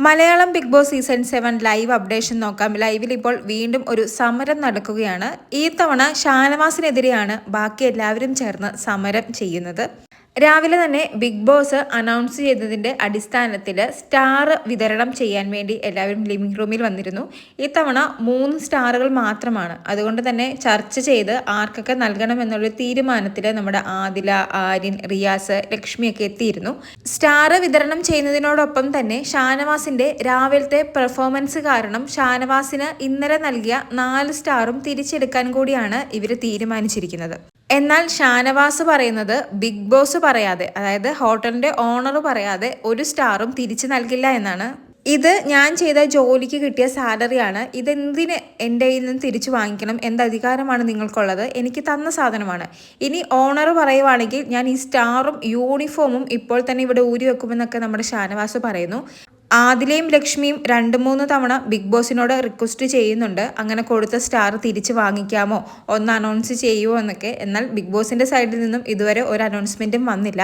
Malayalam Bigg Boss season 7 live updation നോക്കാം. ലൈവിൽ ഇപ്പോൾ വീണ്ടും ഒരു സമരം നടക്കുകയാണ്. ഈ തവണ ഷാനവാസിനെതിരെയാണ് ബാക്കി എല്ലാവരും ചേർന്ന് സമരം ചെയ്യുന്നത്. രാവിലെ തന്നെ ബിഗ് ബോസ് അനൗൺസ് ചെയ്തതിൻ്റെ അടിസ്ഥാനത്തിൽ സ്റ്റാർ വിതരണം ചെയ്യാൻ വേണ്ടി എല്ലാവരും ലിവിംഗ് റൂമിൽ വന്നിരുന്നു. ഇത്തവണ 3 സ്റ്റാറുകൾ മാത്രമാണ്. അതുകൊണ്ട് തന്നെ ചർച്ച ചെയ്ത് ആർക്കൊക്കെ നൽകണമെന്നുള്ള തീരുമാനത്തിൽ നമ്മുടെ ആദില, ആര്യൻ, റിയാസ്, ലക്ഷ്മിയൊക്കെ എത്തിയിരുന്നു. സ്റ്റാർ വിതരണം ചെയ്യുന്നതിനോടൊപ്പം തന്നെ ഷാനവാസിൻ്റെ രാവിലത്തെ പെർഫോമൻസ് കാരണം ഷാനവാസിന് ഇന്നലെ നൽകിയ 4 സ്റ്റാറും തിരിച്ചെടുക്കാൻ കൂടിയാണ് ഇവർ തീരുമാനിച്ചിരിക്കുന്നത്. എന്നാൽ ഷാനവാസ് പറയുന്നത് ബിഗ് ബോസ് പറയാതെ, അതായത് ഹോട്ടലിൻ്റെ ഓണർ പറയാതെ ഒരു സ്റ്റാറും തിരിച്ചു നൽകില്ല എന്നാണ്. ഇത് ഞാൻ ചെയ്ത ജോലിക്ക് കിട്ടിയ സാലറിയാണ്, ഇതെന്തിന് എൻ്റെ കയ്യിൽ നിന്ന് തിരിച്ചു വാങ്ങിക്കണം, എന്ത് അധികാരമാണ് നിങ്ങൾക്കുള്ളത്, എനിക്ക് തന്ന സാധനമാണ്. ഇനി ഓണർ പറയുവാണെങ്കിൽ ഞാൻ ഈ സ്റ്റാറും യൂണിഫോമും ഇപ്പോൾ തന്നെ ഇവിടെ ഊരി വെക്കുമെന്നൊക്കെ നമ്മുടെ ഷാനവാസ് പറയുന്നു. ആദിലയും ലക്ഷ്മിയും 2-3 തവണ ബിഗ് ബോസിനോട് റിക്വസ്റ്റ് ചെയ്യുന്നുണ്ട്, അങ്ങനെ കൊടുത്ത സ്റ്റാർ തിരിച്ച് വാങ്ങിക്കാമോ, ഒന്ന് അനൗൺസ് ചെയ്യുമോ എന്നൊക്കെ. എന്നാൽ ബിഗ് ബോസിൻ്റെ സൈഡിൽ നിന്നും ഇതുവരെ ഒരു അനൗൺസ്മെൻറ്റും വന്നില്ല.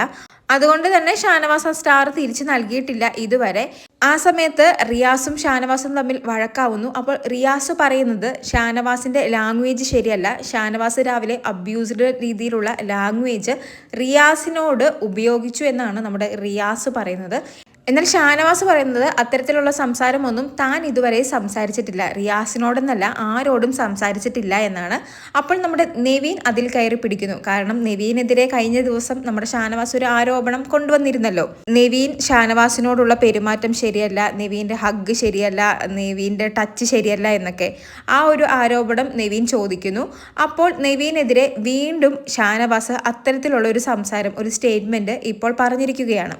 അതുകൊണ്ട് തന്നെ ഷാനവാസ് ആ സ്റ്റാർ തിരിച്ച് നൽകിയിട്ടില്ല ഇതുവരെ. ആ സമയത്ത് റിയാസും ഷാനവാസും തമ്മിൽ വഴക്കാവുന്നു. അപ്പോൾ റിയാസ് പറയുന്നത് ഷാനവാസിൻ്റെ ലാംഗ്വേജ് ശരിയല്ല, ഷാനവാസ് രാവിലെ അബ്യൂസ്ഡ് രീതിയിലുള്ള ലാംഗ്വേജ് റിയാസിനോട് ഉപയോഗിച്ചു എന്നാണ് നമ്മുടെ റിയാസ് പറയുന്നത്. എന്നാൽ ഷാനവാസ് പറയുന്നത് അത്തരത്തിലുള്ള സംസാരമൊന്നും താൻ ഇതുവരെ സംസാരിച്ചിട്ടില്ല, റിയാസിനോടെന്നല്ല ആരോടും സംസാരിച്ചിട്ടില്ല എന്നാണ്. അപ്പോൾ നമ്മുടെ നെവീൻ അതിൽ കയറി പിടിക്കുന്നു. കാരണം നെവീനെതിരെ കഴിഞ്ഞ ദിവസം നമ്മുടെ ഷാനവാസ് ഒരു ആരോപണം കൊണ്ടുവന്നിരുന്നല്ലോ. നെവീൻ ഷാനവാസിനോടുള്ള പെരുമാറ്റം ശരിയല്ല, നെവീൻ്റെ ഹഗ് ശരിയല്ല, നെവീൻ്റെ ടച്ച് ശരിയല്ല എന്നൊക്കെ ആ ഒരു ആരോപണം നെവീൻ ചോദിക്കുന്നു. അപ്പോൾ നെവീനെതിരെ വീണ്ടും ഷാനവാസ് അത്തരത്തിലുള്ള ഒരു സംസാരം, ഒരു സ്റ്റേറ്റ്മെൻറ്റ് ഇപ്പോൾ പറഞ്ഞിരിക്കുകയാണ്.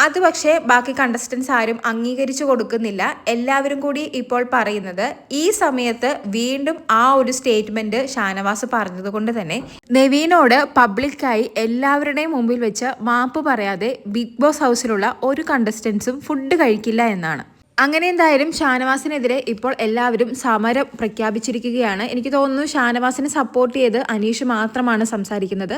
അത് പക്ഷേ ബാക്കി കണ്ടസ്റ്റൻസ് ആരും അംഗീകരിച്ചു കൊടുക്കുന്നില്ല. എല്ലാവരും കൂടി ഇപ്പോൾ പറയുന്നത് ഈ സമയത്ത് വീണ്ടും ആ ഒരു സ്റ്റേറ്റ്മെന്റ് ഷാനവാസ് പറഞ്ഞത് കൊണ്ട് തന്നെ നെവീനോട് പബ്ലിക്കായി എല്ലാവരുടെയും മുമ്പിൽ വെച്ച് മാപ്പ് പറയാതെ ബിഗ് ബോസ് ഹൗസിലുള്ള ഒരു കണ്ടസ്റ്റൻസും ഫുഡ് കഴിക്കില്ല എന്നാണ്. അങ്ങനെ എന്തായാലും ഷാനവാസിനെതിരെ ഇപ്പോൾ എല്ലാവരും സമരം പ്രഖ്യാപിച്ചിരിക്കുകയാണ്. എനിക്ക് തോന്നുന്നു ഷാനവാസിനെ സപ്പോർട്ട് ചെയ്ത് അനീഷ് മാത്രമാണ് സംസാരിക്കുന്നത്.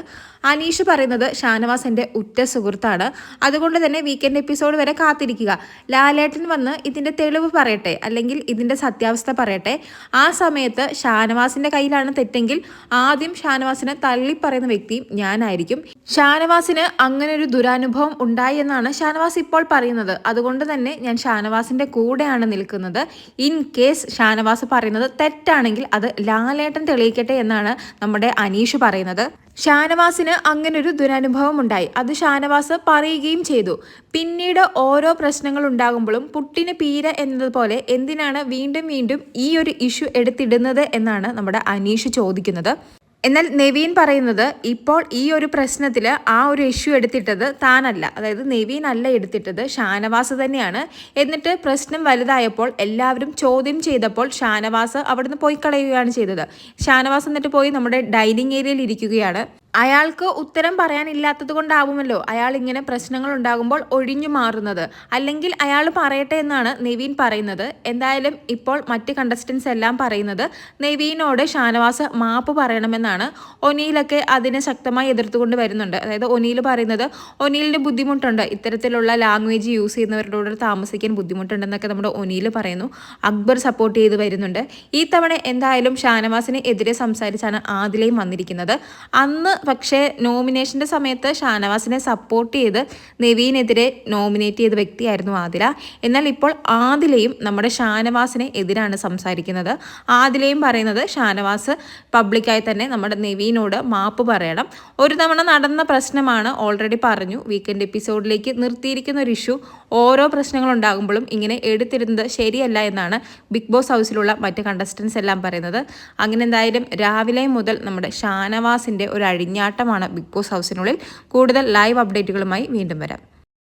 അനീഷ് പറയുന്നത് ഷാനവാസ് എൻ്റെ ഉറ്റ സുഹൃത്താണ്, അതുകൊണ്ട് തന്നെ വീക്കെൻഡ് എപ്പിസോഡ് വരെ കാത്തിരിക്കുക, ലാലേട്ടൻ വന്ന് ഇതിൻ്റെ തെളിവ് പറയട്ടെ, അല്ലെങ്കിൽ ഇതിൻ്റെ സത്യാവസ്ഥ പറയട്ടെ. ആ സമയത്ത് ഷാനവാസിൻ്റെ കയ്യിലാണ് തെറ്റെങ്കിൽ ആദ്യം ഷാനവാസിനെ തള്ളിപ്പറയുന്ന വ്യക്തിയും ഞാനായിരിക്കും. ഷാനവാസിന് അങ്ങനെ ഒരു ദുരനുഭവം ഉണ്ടായി എന്നാണ് ഷാനവാസ് ഇപ്പോൾ പറയുന്നത്. അതുകൊണ്ട് തന്നെ ഞാൻ ഷാനവാസിൻ്റെ കൂടെയാണ് നിൽക്കുന്നത്. ഇൻ കേസ് ഷാനവാസ് പറയുന്നത് തെറ്റാണെങ്കിൽ അത് ലാലേട്ടൻ തെളിയിക്കട്ടെ എന്നാണ് നമ്മുടെ അനീഷ് പറയുന്നത്. ഷാനവാസിന് അങ്ങനൊരു ദുരനുഭവം ഉണ്ടായി, അത് ഷാനവാസ് പറയുകയും ചെയ്തു. പിന്നീട് ഓരോ പ്രശ്നങ്ങൾ ഉണ്ടാകുമ്പോഴും പുട്ടിന് പീര എന്നതുപോലെ എന്തിനാണ് വീണ്ടും വീണ്ടും ഈ ഒരു ഇഷ്യൂ എടുത്തിടുന്നത് എന്നാണ് നമ്മുടെ അനീഷ് ചോദിക്കുന്നത്. എന്നാൽ നെവീൻ പറയുന്നത് ഇപ്പോൾ ഈ ഒരു പ്രശ്നത്തിൽ ആ ഒരു ഇഷ്യൂ എടുത്തിട്ടത് താനല്ല, അതായത് നെവീൻ അല്ല എടുത്തിട്ടത്, ഷാനവാസ് തന്നെയാണ്. എന്നിട്ട് പ്രശ്നം വലുതായപ്പോൾ എല്ലാവരും ചോദ്യം ചെയ്തപ്പോൾ ഷാനവാസ് അവിടുന്ന് പോയി കളയുകയാണ് ചെയ്തത്. ഷാനവാസ് എന്നിട്ട് പോയി നമ്മുടെ ഡൈനിങ് ഏരിയയിൽ ഇരിക്കുകയാണ്. അയാൾക്ക് ഉത്തരം പറയാനില്ലാത്തത് കൊണ്ടാവുമല്ലോ അയാൾ ഇങ്ങനെ പ്രശ്നങ്ങൾ ഉണ്ടാകുമ്പോൾ ഒഴിഞ്ഞു മാറുന്നത്, അല്ലെങ്കിൽ അയാൾ പറയട്ടെ എന്നാണ് നെവീൻ പറയുന്നത്. എന്തായാലും ഇപ്പോൾ മറ്റ് കണ്ടസ്റ്റൻസ് എല്ലാം പറയുന്നത് നെവീനോട് ഷാനവാസ് മാപ്പ് പറയണമെന്നാണ്. ഒനീലൊക്കെ അതിനെ ശക്തമായി എതിർത്തുകൊണ്ട് വരുന്നുണ്ട്. അതായത് ഒനീൽ പറയുന്നത് ഒനീലിന് ബുദ്ധിമുട്ടുണ്ട്, ഇത്തരത്തിലുള്ള ലാംഗ്വേജ് യൂസ് ചെയ്യുന്നവരോട് താമസിക്കാൻ ബുദ്ധിമുട്ടുണ്ടെന്നൊക്കെ നമ്മുടെ ഒനീൽ പറയുന്നു. അക്ബർ സപ്പോർട്ട് ചെയ്ത് വരുന്നുണ്ട്. ഈ തവണ എന്തായാലും ഷാനവാസിന് എതിരെ സംസാരിച്ചാണ് ആദിലയും വന്നിരിക്കുന്നത്. അന്ന് പക്ഷേ നോമിനേഷൻ്റെ സമയത്ത് ഷാനവാസിനെ സപ്പോർട്ട് ചെയ്ത് നെവീനെതിരെ നോമിനേറ്റ് ചെയ്ത വ്യക്തിയായിരുന്നു ആദില. എന്നാൽ ഇപ്പോൾ ആദിലയും നമ്മുടെ ഷാനവാസിനെ എതിരാണ് സംസാരിക്കുന്നത്. ആദിലയും പറയുന്നത് ഷാനവാസ് പബ്ലിക്കായി തന്നെ നമ്മുടെ നെവീനോട് മാപ്പ് പറയണം. ഒരു തവണ നടന്ന പ്രശ്നമാണ്, ഓൾറെഡി പറഞ്ഞു, വീക്കെൻഡ് എപ്പിസോഡിലേക്ക് നിർത്തിയിരിക്കുന്ന ഒരു ഇഷ്യൂ. ഓരോ പ്രശ്നങ്ങളുണ്ടാകുമ്പോഴും ഇങ്ങനെ എടുത്തിരുന്നത് ശരിയല്ല എന്നാണ് ബിഗ് ബോസ് ഹൗസിലുള്ള മറ്റ് കണ്ടസ്റ്റൻസ് എല്ലാം പറയുന്നത്. അങ്ങനെ എന്തായാലും രാവിലെ മുതൽ നമ്മുടെ ഷാനവാസിൻ്റെ ഒരു അഴിഞ്ഞാട്ടമാണ് ബിഗ് ബോസ് ഹൗസിനുള്ളിൽ. കൂടുതൽ ലൈവ് അപ്ഡേറ്റുകളുമായി വീണ്ടും വരാം.